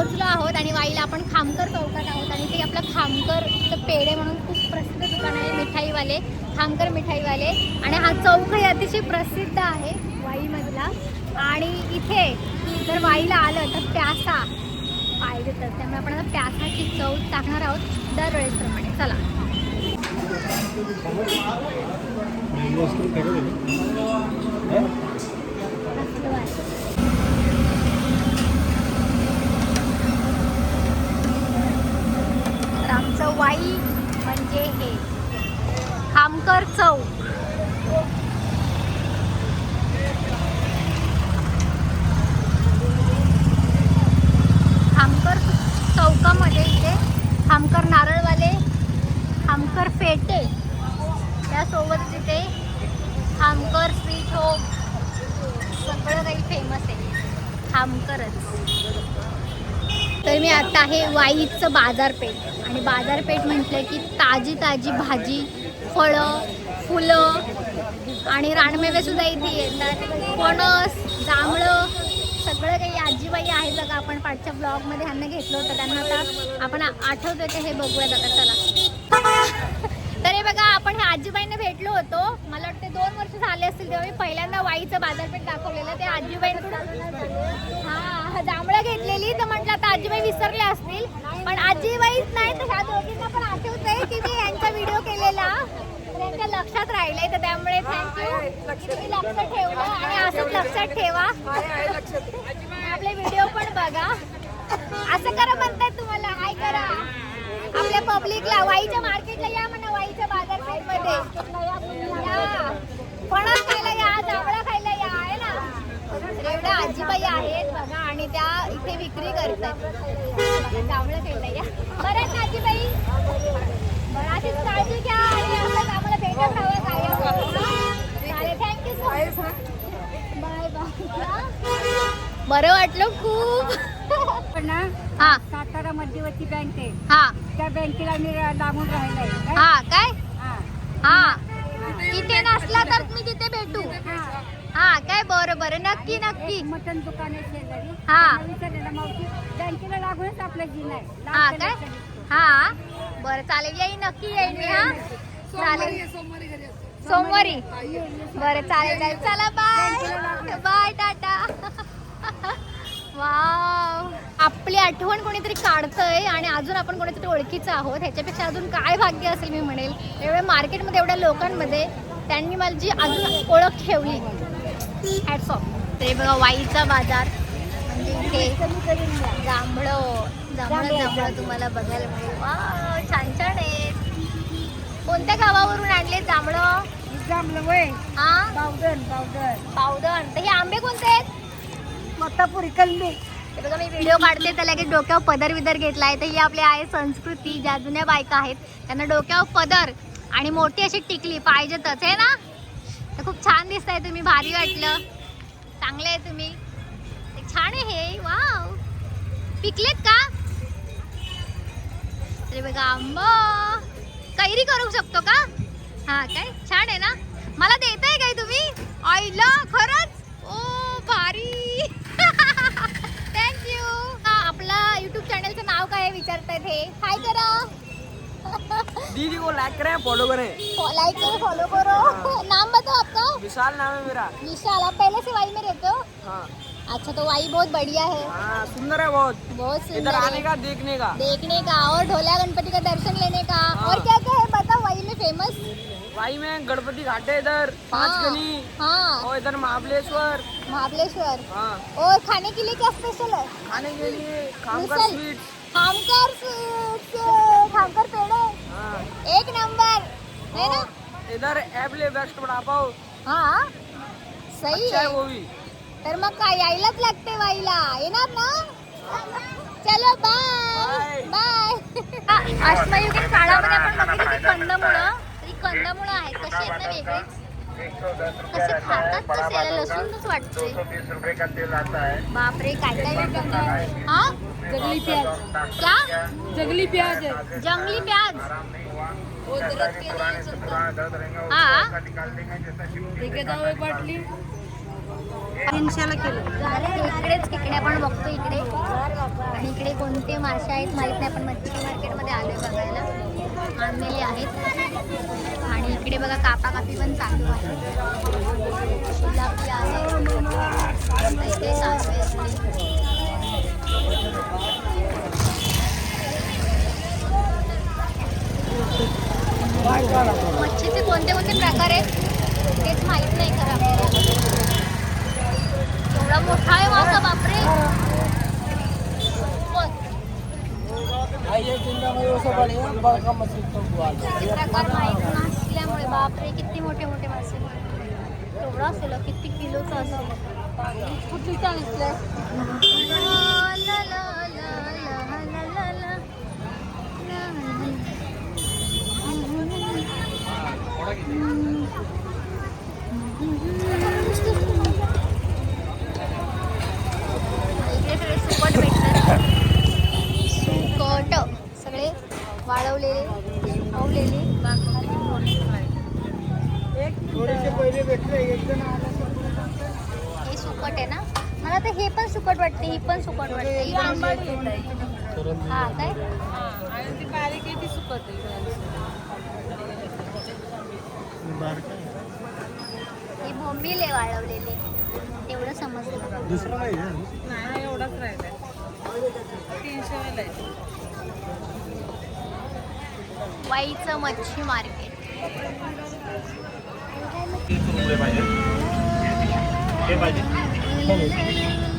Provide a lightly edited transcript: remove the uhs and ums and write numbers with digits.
पोहोचलो आहोत आणि वाईला आपण खामकर चौकात आहोत आणि ते आपलं खामकरचं पेढे म्हणून खूप प्रसिद्ध दुकान आहे, मिठाईवाले, खामकर मिठाईवाले. आणि हा चौकही अतिशय प्रसिद्ध आहे वाईमधला. आणि इथे जर वाईला आलं तर प्यासा पाहिजे तर, त्यामुळे आपण आता प्यासाची चव टाकणार आहोत दरवेळेसप्रमाणे. चला. तर आमचं वाई म्हणजे हे खामकर चौक. खामकर चौकामध्ये इथे खामकर नारळवाले, खामकर फेटे, त्यासोबत तिथे खामकर स्वीट होम, सगळं काही फेमस आहे खामकरच. तर मी आता आहे वाईचं बाजारपेठ आणि बाजारपेठ म्हटलं की ताजी ताजी भाजी, फळं, फुलं आणि रानमेवे सुद्धा इथे येतात. फणस, जांभळं, सगळं काही. आजीबाई आहे बघा, आपण पाठच्या ब्लॉगमध्ये ह्यांना घेतलं होतं, त्यांना आता आपण आठवतोय ते हे बघूयात आता. चला. तर हे बघा, आपण ह्या आजीबाईंना भेटलो होतो, मला वाटते 2 वर्ष झाले असतील, तेव्हा मी पहिल्यांदा वाईचं बाजारपेठ दाखवलेलं. ते आजीबाईंकडून हा जांभळं घेतलेली, तर म्हटलं आता आजीबाई विसरल्या असतील, पण आजीबाईच नाही तर ह्या दोघींना पण आठवतंय की मी यांचा व्हिडिओ केलेला, त्यांच्या लक्षात राहिलंय. तर त्यामुळे थँक्यू, तुम्ही लक्षात ठेवलं आणि असंच लक्षात ठेवा. आपले व्हिडिओ पण बघा. असं करा म्हणतात तुम्हाला, हाय करा आपल्या पब्लिकला. वाईच्या मार्केटला या म्हणा, वाईच्या बाजारपेठमध्ये या, फणस खायला या, जांभळा खायला या, आहे ना. एवढ्या आजीबाई आहेत बघा आणि त्या इथे विक्री करतात. जांभळं खायला या. बरं ना आजीबाई, बरं अशीच काळजी घ्या आणि आम्हाला भेटत राहावं काय. चालेल, thank you so much. Bye bye. बरं वाटलं खूप. हा, सातारा मध्यवर्ती बँक आहे, हा, त्या बँकेला मी लागून राहिलाय. हा काय, हा, इथे नसला तर मी तिथे भेटू. हा काय, बरं बरं, नक्की नक्की. मटन दुकान आहे शेजारी, हा, विचारलेलं मावशी बँकेला लागूनच आपलं जिन आहे. हा काय, हा बरं चालेल, येईन नक्की येईन मी. हा चालेल, सोमवारी. बरं चालेल चालेल, चला बाय बाय, टाटा. वाव, आपली आठवण कोणीतरी काढतंय आणि अजून आपण कोणीतरी ओळखीचं आहोत. ह्याच्यापेक्षा अजून काय भाग्य असेल मी म्हणेल. एवढ्या मार्केटमध्ये एवढ्या लोकांमध्ये त्यांनी माझी अजून ओळख ठेवली. Hats off. ते बघा वाईचा बाजार म्हणजे इथे जांभळं जांभळं जांभळं तुम्हाला बघायला मिळेल. वाव, छान छान आहेत. कोणत्या गावावरून आणले जांभळं? जांभळं वय, हा, पावडन पावडर पावडण. तर हे आंबे कोणते आहेत? मत्तापुरी कलमी. हे बघा, मी व्हिडिओ काढते तर लगेच डोक्यावर पदर विदर घेतलाय. तर ही आपली आहे संस्कृती. ज्या जुन्या बायका आहेत त्यांना डोक्यावर पदर आणि मोठी अशी टिकली पाहिजेतच, आहे ना. तर खूप छान दिसताय तुम्ही, भारी वाटलं, चांगले आहे तुम्ही, छान आहे हे. वाव, पिकलेत का? अरे बघा, आंबा कैरी करू शकतो का? हा काय, छान आहे ना. मला देताय काय तुम्ही? आईला खरंच, ओ भारी. थँक्यू. आपला यूट्यूब चॅनलचं नाव काय आहे विचारतायत हे. हाय करा, दीदी को लाइक करें, फॉलो करें, लाइक करो, फॉलो करो. नाम बताओ आपका? विशाल नाम है मेरा। विशाल. आप पहले से वाई में रहते हो? हाँ अच्छा, तो वाई बहुत बढ़िया है, हाँ, सुंदर है बहुत। बहुत इधर सुंदर आने है, का, देखने का और ढोला गणपति का दर्शन लेने का। हाँ। और क्या क्या है बताओ वाई में फेमस? वाई में गणपति घाट है, इधर 5 गनी, हाँ, और इधर महाबलेश्वर। महाबलेश्वर। हाँ, और खाने के लिए क्या स्पेशल है? खाने के लिए खामकर मिसल। स्वीट्स। खामकर स्वीट्स, खामकर पेड़े, हाँ, 1 नंबर है ना. इधर एबले बेस्ट बड़ा पाव, हाँ, सही अच्छा है है. वो भी। तर मग काय, यायलाच लागते वाईला. येणार ना? चलो बाय बाय. अश्मयुगीन काळामध्ये आपण बघितली की कंदमुळं, तरी कंदमुळं आहेत कशी आहेत ना, वेगळीच. कसे खातात कसे, याला लसूणच वाटते. बापरे, काय काय वेगळं. हा, जंगली प्याज. क्या? जंगली प्याज है, जंगली प्याज. हा, लेके जाओ एक बाटली. 300 किलो. इकडेच तिकडे आपण बघतो इकडे आणि इकडे कोणते मासे आहेत माहीत नाही, पण मच्छी मार्केटमध्ये आलोय बघायला. आणलेले आहेत. आणि इकडे बघा कापाकापी पण चालू आहे. शिलापी आहे. इथे कासवे असते. मच्छीचे कोणते कोणते प्रकार आहेत तेच माहित नाही खरं आपल्याला. एवढा मोठा आहे मासा, बापरे. किती प्रकार माहित नसल्यामुळे बापरे किती मोठे मोठे मासे. एवढा असेल, किती किलोचा असेल. कुठली दिसलंय. इकडे सगळे सुकट भेटतात. सुकट सगळे वाळवलेले, सुकवलेले. हे सुकट आहे ना. मला तर हे पण सुकट वाटते, ही पण सुकट वाटते. हा काय ही बोंबील आहे वाळवलेली, तेवढं समजलं. दुसरं नाही एवढाच राहिलाय. 300 वाला आहे. वाईचं मच्छी मार्केट. पाहिजे